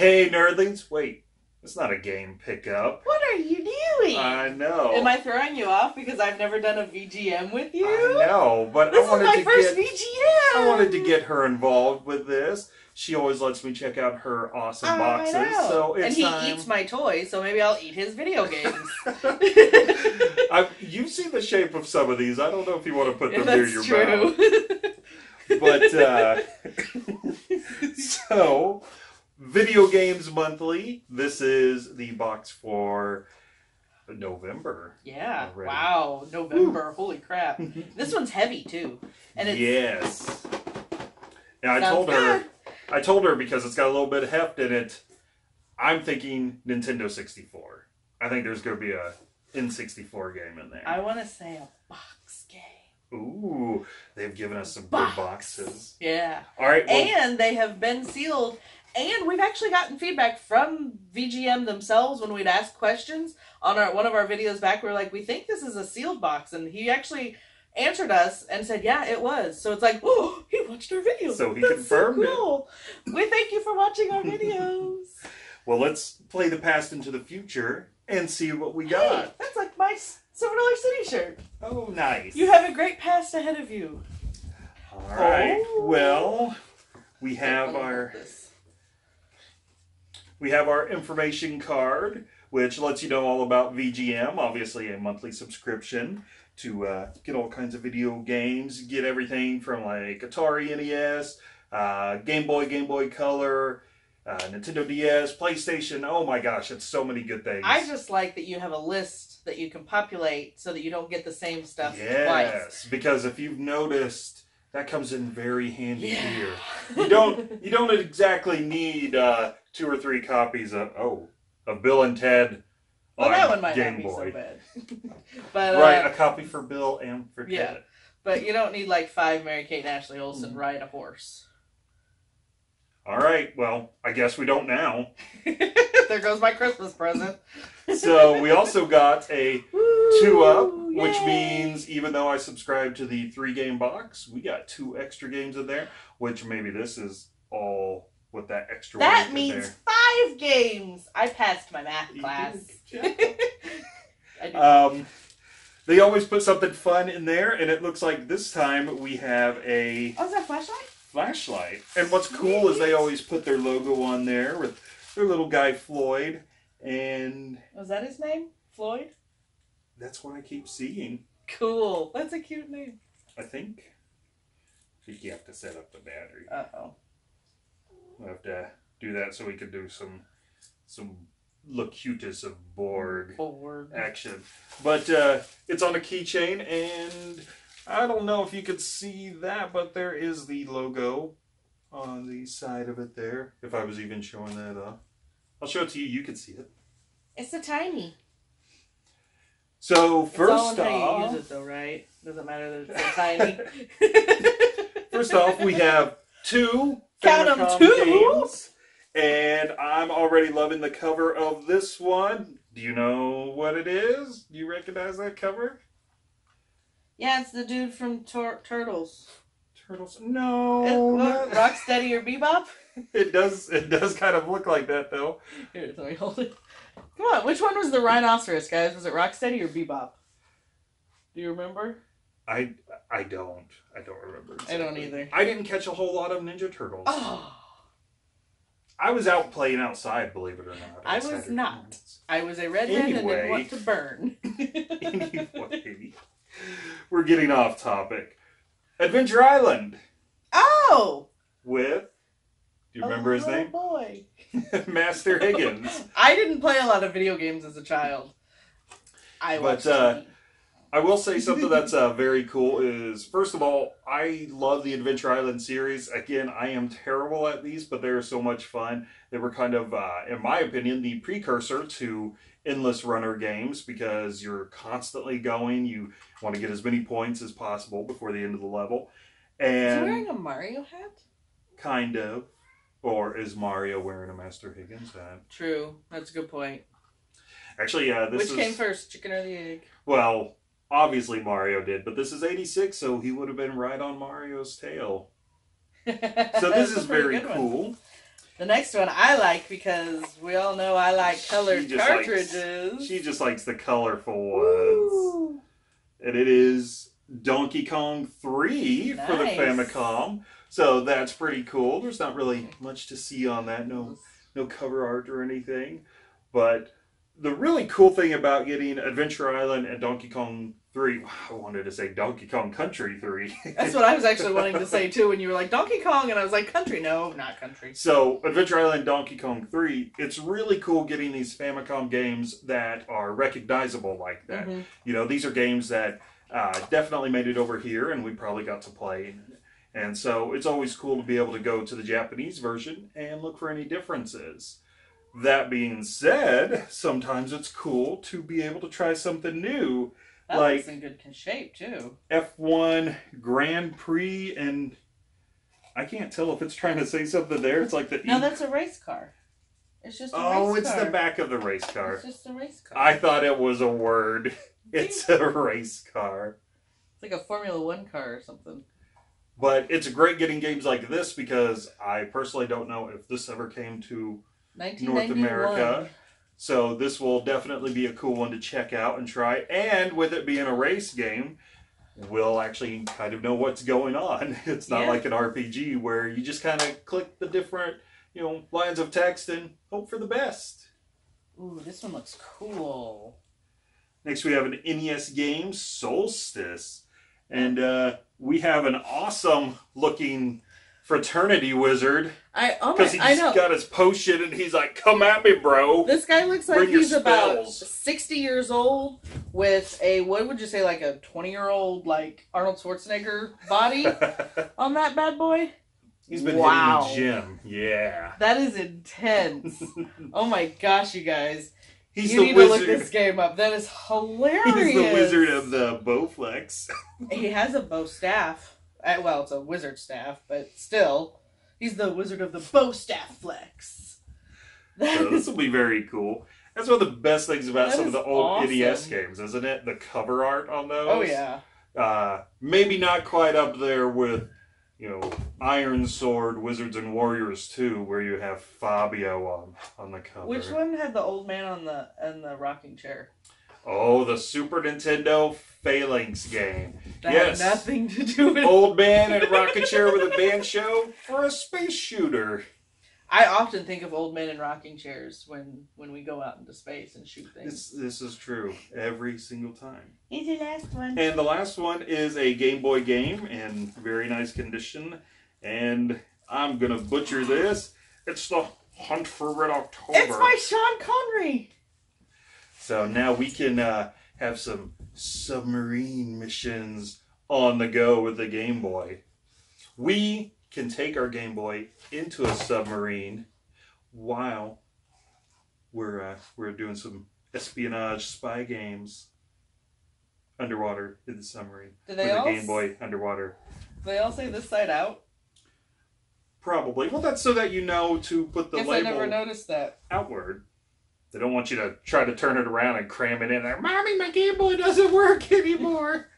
Hey, nerdlings, wait, it's not a game pickup. What are you doing? I know. Am I throwing you off because I've never done a VGM with you? I know, but This is my first VGM. I wanted to get her involved with this. She always lets me check out her awesome boxes. I know. So it's and he time. eats my toys, so maybe I'll eat his video games. You've seen the shape of some of these. I don't know if you want to put them That's near your true. mouth. But, so, Video Games Monthly. This is the box for November. Yeah. Already. Wow. November. Woo. Holy crap. This one's heavy, too. And it's... Yes. Now, I told her because it's got a little bit of heft in it, I'm thinking Nintendo 64. I think there's going to be a N64 game in there. I want to say a box game. Ooh, they've given us some good boxes. Yeah. All right. Well, and they have been sealed. And we've actually gotten feedback from VGM themselves when we'd ask questions on one of our videos back. We were like, we think this is a sealed box. And he actually answered us and said, yeah, it was. So it's like, oh, he watched our videos. So he That's confirmed so cool. We thank you for watching our videos. Well, let's play the past into the future and see what we got. Hey, that's like my $7 City shirt. Oh, nice. You have a great past ahead of you. All right. Oh. Well, we have our information card, which lets you know all about VGM. Obviously, a monthly subscription to get all kinds of video games. Get everything from like Atari, NES, Game Boy Color, Nintendo DS, PlayStation. Oh my gosh, it's so many good things. I just like that you have a list that you can populate so that you don't get the same stuff twice. Yes, because if you've noticed, that comes in very handy here. You don't exactly need 2 or 3 copies of Bill and Ted. Well, that one might Game not be Boy. so bad. But right, a copy for Bill and for Ted. Yeah, but you don't need like 5 Mary-Kate and Ashley Olsen ride a horse. All right, well, I guess we don't now. There goes my Christmas present. So we also got a 2-up, which means even though I subscribe to the 3-game box, we got 2 extra games in there, which maybe this is all with that extra That means 5 games. I passed my math class. They always put something fun in there, and it looks like this time we have a... Oh, is that a flashlight? Flashlight. And what's cool is they always put their logo on there with their little guy Floyd, and... Was that his name? Floyd? That's what I keep seeing. Cool. That's a cute name. I think you have to set up the battery. Uh-oh. We'll have to do that so we can do some locutus of Borg action. But it's on a keychain, and I don't know if you could see that, but there is the logo on the side of it there. If I was even showing that off. I'll show it to you. You can see it. It's a tiny. So first off, how you use it though, right? Doesn't matter that it's so tiny. First off, we have 2 Count 'em, Famicom 2 games, and I'm already loving the cover of this one. Do you know what it is? Do you recognize that cover? Yeah, it's the dude from Turtles. Turtles? No. Rocksteady or Bebop? It does kind of look like that though. Here, let me hold it. Come on, which one was the rhinoceros, guys? Was it Rocksteady or Bebop? Do you remember? I don't remember exactly. I don't either. I didn't catch a whole lot of Ninja Turtles. Oh. I was out playing outside, believe it or not. I was not. I was a redhead and didn't want to burn. Anyway, we're getting off topic. Adventure Island. Oh! With, do you remember his name? Oh boy. Master Higgins. I didn't play a lot of video games as a child. I will say something that's very cool is, first of all, I love the Adventure Island series. Again, I am terrible at these, but they're so much fun. They were kind of, in my opinion, the precursor to endless runner games because you're constantly going. You want to get as many points as possible before the end of the level. And is he wearing a Mario hat? Kind of. Or is Mario wearing a Master Higgins hat? True. That's a good point. Actually, Which came first, chicken or the egg? Well, obviously Mario did, but this is 86, so he would have been right on Mario's tail. So this is very cool. The next one I like because we all know I like colored cartridges. She just likes the colorful ones. Woo. And it is Donkey Kong 3 for the Famicom. So that's pretty cool. There's not really much to see on that. No cover art or anything. But the really cool thing about getting Adventure Island and Donkey Kong 3, I wanted to say Donkey Kong Country 3. That's what I was actually wanting to say too when you were like Donkey Kong, and I was like country. No, not country. So Adventure Island, Donkey Kong 3, it's really cool getting these Famicom games that are recognizable like that. Mm-hmm. You know, these are games that definitely made it over here and we probably got to play. And so it's always cool to be able to go to the Japanese version and look for any differences. That being said, sometimes it's cool to be able to try something new. That like looks in good shape too. F1 Grand Prix, and I can't tell if it's trying to say something there. It's like the No, that's a race car. It's just a race car. Oh, it's the back of the race car. It's just a race car. I thought it was a word. It's a race car. It's like a Formula One car or something. But it's great getting games like this because I personally don't know if this ever came to North America. So this will definitely be a cool one to check out and try. And with it being a race game, we'll actually kind of know what's going on. It's not like an RPG where you just kind of click the different, lines of text and hope for the best. Ooh, this one looks cool. Next we have an NES game, Solstice. And we have an awesome looking fraternity wizard. Because he's got his potion and he's like, come at me, bro. This guy looks like he's about 60 years old with a, what would you say, like a 20-year-old, like Arnold Schwarzenegger body on that bad boy? He's been hitting the gym. Yeah. That is intense. Oh my gosh, you guys. You need to look this game up. That is hilarious. He's the wizard of the Bowflex. He has a bow staff. Well, it's a wizard staff, but still. He's the wizard of the bow staff flex. So this will be very cool. That's one of the best things about some of the old NES games, isn't it? The cover art on those. Oh, yeah. Maybe not quite up there with, Iron Sword, Wizards and Warriors 2, where you have Fabio on the cover. Which one had the old man on the rocking chair? Oh, the Super Nintendo Phalanx game. That had nothing to do with old man in a rocking chair with a band show for a space shooter. I often think of old men in rocking chairs when we go out into space and shoot things. This is true every single time. Here's your last one. And the last one is a Game Boy game in very nice condition. And I'm going to butcher this. It's the Hunt for Red October. It's my Sean Connery. So now we can have some submarine missions on the go with the Game Boy. We can take our Game Boy into a submarine while we're doing some espionage spy games underwater in the submarine. Do they all? The Game Boy underwater. Do they all say this side out? Probably. Well, that's so that you know to put the label. I never noticed that. Outward. They don't want you to try to turn it around and cram it in there. Mommy, my Game Boy doesn't work anymore.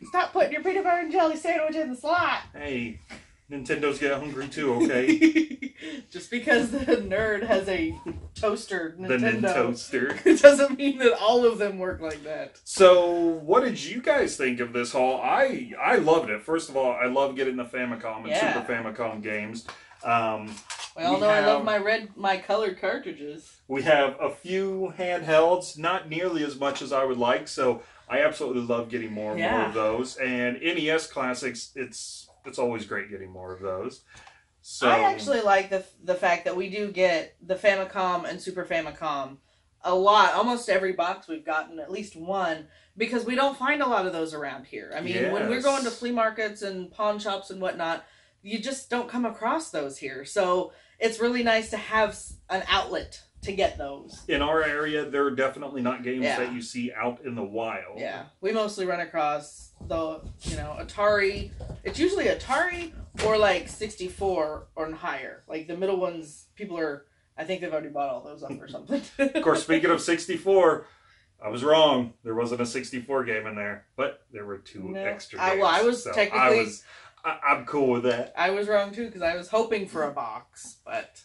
Stop putting your peanut butter and jelly sandwich in the slot. Hey, Nintendo's get hungry too, okay? Just because the nerd has a toaster, Nintendo, it doesn't mean that all of them work like that. So, what did you guys think of this haul? I loved it. First of all, I love getting the Famicom and Super Famicom games. We all know I love my colored cartridges. We have a few handhelds, not nearly as much as I would like, so I absolutely love getting more and more of those. And NES classics, it's always great getting more of those. So I actually like the fact that we do get the Famicom and Super Famicom a lot. Almost every box we've gotten at least one, because we don't find a lot of those around here. I mean, when we're going to flea markets and pawn shops and whatnot, you just don't come across those here. So it's really nice to have an outlet to get those. In our area, there are definitely not games that you see out in the wild. Yeah. We mostly run across the, Atari. It's usually Atari or like 64 or higher. Like the middle ones, I think they've already bought all those up or something. Of course, speaking of 64, I was wrong. There wasn't a 64 game in there, but there were two extra games. I was technically... I'm cool with that. I was wrong too because I was hoping for a box, but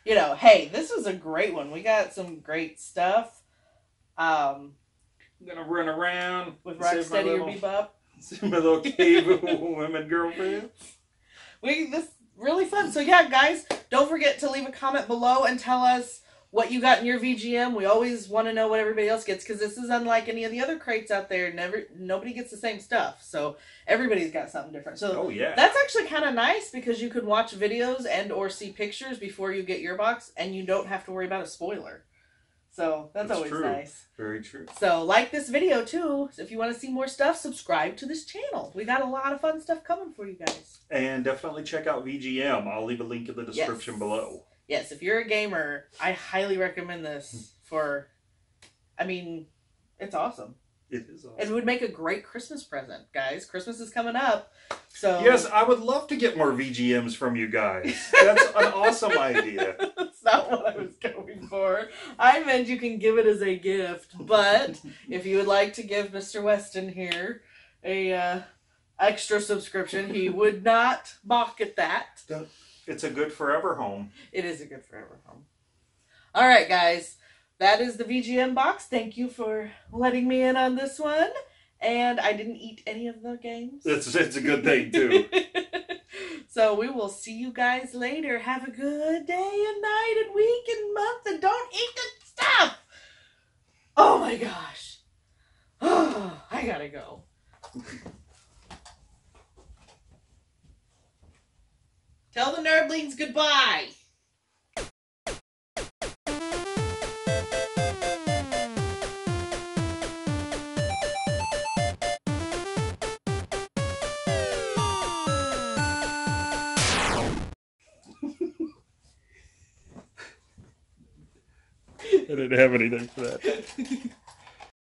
you know, hey, this was a great one. We got some great stuff. I'm gonna run around with Rocksteady or Bebop. See my little cave women girlfriend. This really fun. So yeah, guys, don't forget to leave a comment below and tell us what you got in your VGM. We always want to know what everybody else gets because this is unlike any of the other crates out there. Nobody gets the same stuff, so everybody's got something different. So that's actually kind of nice because you can watch videos and or see pictures before you get your box, and you don't have to worry about a spoiler. So that's always true. Nice. Very true. So like this video too. If you want to see more stuff, subscribe to this channel. We got a lot of fun stuff coming for you guys. And definitely check out VGM. I'll leave a link in the description below. Yes, if you're a gamer, I highly recommend this for, I mean, it's awesome. It is awesome. It would make a great Christmas present, guys. Christmas is coming up. So yes, I would love to get more VGMs from you guys. That's an awesome idea. That's not what I was going for. I meant you can give it as a gift, but if you would like to give Mr. Weston here a extra subscription, he would not balk at that. It's a good forever home. It is a good forever home. All right, guys. That is the VGM box. Thank you for letting me in on this one. And I didn't eat any of the games. It's a good thing, too. So we will see you guys later. Have a good day and night and week and month. And don't eat the stuff. Oh, my gosh. Oh, I gotta go. Tell the nerdlings goodbye. I didn't have anything for that.